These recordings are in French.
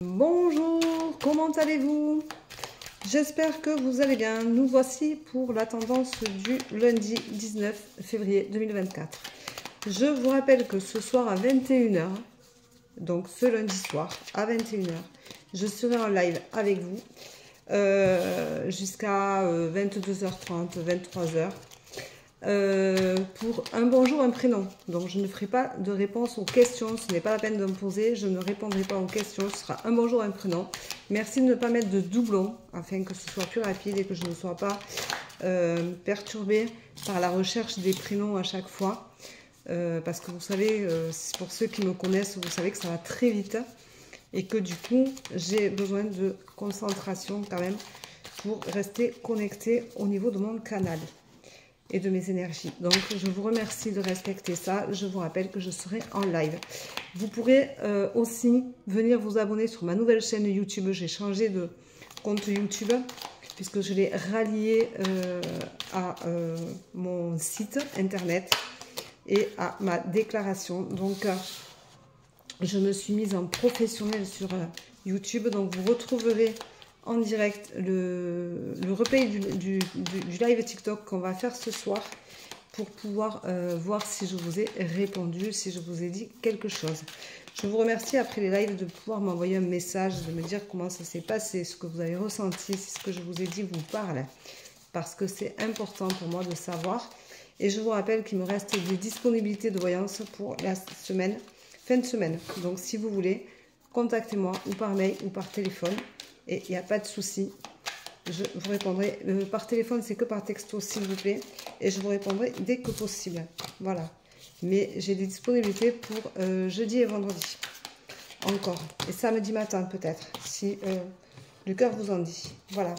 Bonjour, comment allez-vous? J'espère que vous allez bien. Nous voici pour la tendance du lundi 19 février 2024. Je vous rappelle que ce soir à 21 h, donc ce lundi soir à 21 h, je serai en live avec vous jusqu'à 22h30, 23 h. Pour un bonjour, un prénom. Donc je ne ferai pas de réponse aux questions, ce n'est pas la peine de me poser, je ne répondrai pas aux questions, ce sera un bonjour, un prénom. Merci de ne pas mettre de doublons afin que ce soit plus rapide et que je ne sois pas perturbée par la recherche des prénoms à chaque fois. Parce que vous savez, pour ceux qui me connaissent, vous savez que ça va très vite et que du coup j'ai besoin de concentration quand même pour rester connecté au niveau de mon canal et de mes énergies. Donc je vous remercie de respecter ça. Je vous rappelle que je serai en live. Vous pourrez aussi venir vous abonner sur ma nouvelle chaîne YouTube. J'ai changé de compte YouTube puisque je l'ai rallié à mon site internet et à ma déclaration. Donc je me suis mise en professionnel sur YouTube. Donc vous retrouverez en direct le replay du live TikTok qu'on va faire ce soir pour pouvoir voir si je vous ai répondu, si je vous ai dit quelque chose. Je vous remercie après les lives de pouvoir m'envoyer un message, de me dire comment ça s'est passé, ce que vous avez ressenti, si ce que je vous ai dit vous parle, parce que c'est important pour moi de savoir. Et je vous rappelle qu'il me reste des disponibilités de voyance pour la semaine, fin de semaine. Donc si vous voulez, contactez-moi ou par mail ou par téléphone. Et il n'y a pas de souci, je vous répondrai par téléphone, c'est que par texto s'il vous plaît, et je vous répondrai dès que possible. Voilà, mais j'ai des disponibilités pour jeudi et vendredi, encore, et samedi matin peut-être, si le cœur vous en dit. Voilà,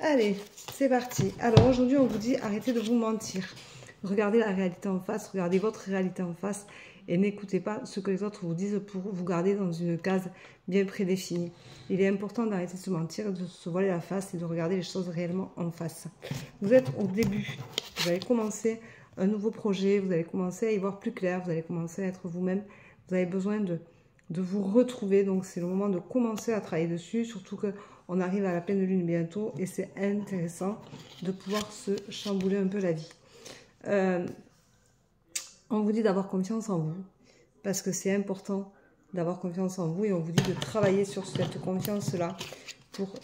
allez, c'est parti. Alors aujourd'hui on vous dit arrêtez de vous mentir, regardez la réalité en face, regardez votre réalité en face, et n'écoutez pas ce que les autres vous disent pour vous garder dans une case bien prédéfinie. Il est important d'arrêter de se mentir, de se voiler la face et de regarder les choses réellement en face. Vous êtes au début, vous allez commencer un nouveau projet, vous allez commencer à y voir plus clair, vous allez commencer à être vous-même, vous avez besoin de vous retrouver, donc c'est le moment de commencer à travailler dessus, surtout qu'on arrive à la pleine lune bientôt et c'est intéressant de pouvoir se chambouler un peu la vie. On vous dit d'avoir confiance en vous, parce que c'est important d'avoir confiance en vous, et on vous dit de travailler sur cette confiance-là pour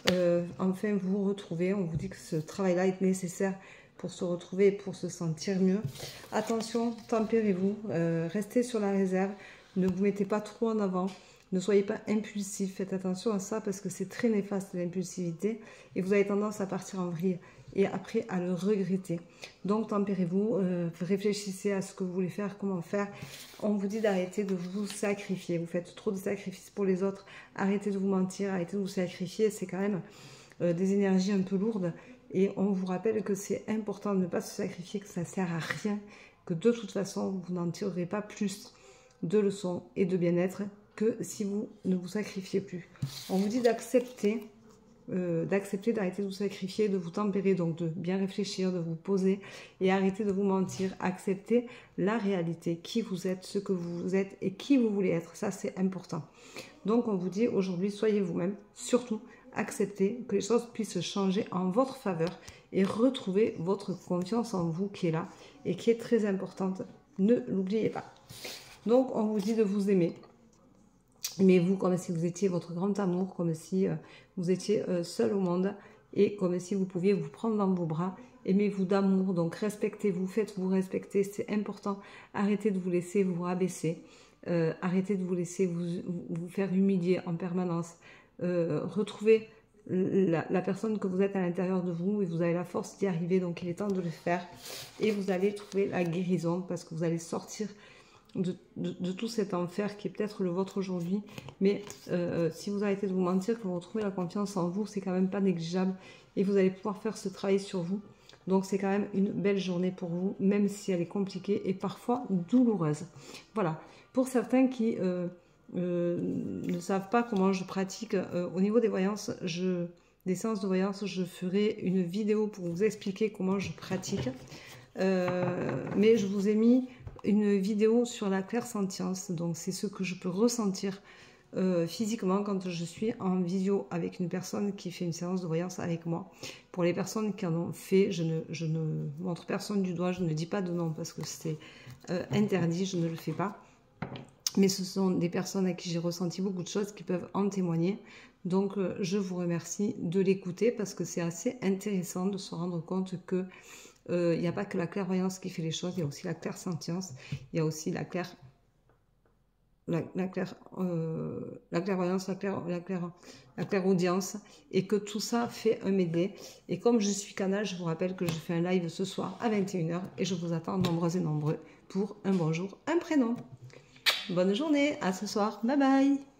enfin vous retrouver. On vous dit que ce travail-là est nécessaire pour se retrouver et pour se sentir mieux. Attention, tempérez-vous, restez sur la réserve, ne vous mettez pas trop en avant, ne soyez pas impulsif, faites attention à ça parce que c'est très néfaste l'impulsivité et vous avez tendance à partir en vrille et après à le regretter. Donc tempérez-vous, réfléchissez à ce que vous voulez faire, comment faire. On vous dit d'arrêter de vous sacrifier, vous faites trop de sacrifices pour les autres, arrêtez de vous mentir, arrêtez de vous sacrifier, c'est quand même des énergies un peu lourdes et on vous rappelle que c'est important de ne pas se sacrifier, que ça ne sert à rien, que de toute façon vous n'en tirerez pas plus de leçons et de bien-être que si vous ne vous sacrifiez plus. On vous dit d'accepter, d'arrêter de vous sacrifier, de vous tempérer, donc de bien réfléchir, de vous poser et arrêter de vous mentir, accepter la réalité, qui vous êtes, ce que vous êtes et qui vous voulez être, ça c'est important. Donc on vous dit aujourd'hui, soyez vous-même, surtout acceptez que les choses puissent changer en votre faveur et retrouver votre confiance en vous qui est là et qui est très importante, ne l'oubliez pas. Donc on vous dit de vous aimer. Aimez-vous comme si vous étiez votre grand amour, comme si vous étiez seul au monde et comme si vous pouviez vous prendre dans vos bras. Aimez-vous d'amour, donc respectez-vous, faites-vous respecter, c'est important. Arrêtez de vous laisser vous rabaisser, arrêtez de vous laisser vous faire humilier en permanence. Retrouvez la personne que vous êtes à l'intérieur de vous et vous avez la force d'y arriver, donc il est temps de le faire. Et vous allez trouver la guérison parce que vous allez sortir de tout cet enfer qui est peut-être le vôtre aujourd'hui, mais si vous arrêtez de vous mentir, que vous retrouvez la confiance en vous, c'est quand même pas négligeable et vous allez pouvoir faire ce travail sur vous. Donc c'est quand même une belle journée pour vous, même si elle est compliquée et parfois douloureuse. Voilà, pour certains qui ne savent pas comment je pratique au niveau des voyances, des séances de voyance, je ferai une vidéo pour vous expliquer comment je pratique, mais je vous ai mis une vidéo sur la clairsentience, donc c'est ce que je peux ressentir physiquement quand je suis en visio avec une personne qui fait une séance de voyance avec moi. Pour les personnes qui en ont fait, je ne montre personne du doigt, je ne dis pas de nom parce que c'est interdit, je ne le fais pas. Mais ce sont des personnes à qui j'ai ressenti beaucoup de choses qui peuvent en témoigner. Donc je vous remercie de l'écouter parce que c'est assez intéressant de se rendre compte que il n'y a pas que la clairvoyance qui fait les choses, il y a aussi la clairsentience, il y a aussi la clairvoyance, la clairaudience, et que tout ça fait un medley. Et comme je suis canal, je vous rappelle que je fais un live ce soir à 21 h et je vous attends nombreux et nombreux pour un bonjour, un prénom. Bonne journée, à ce soir, bye bye.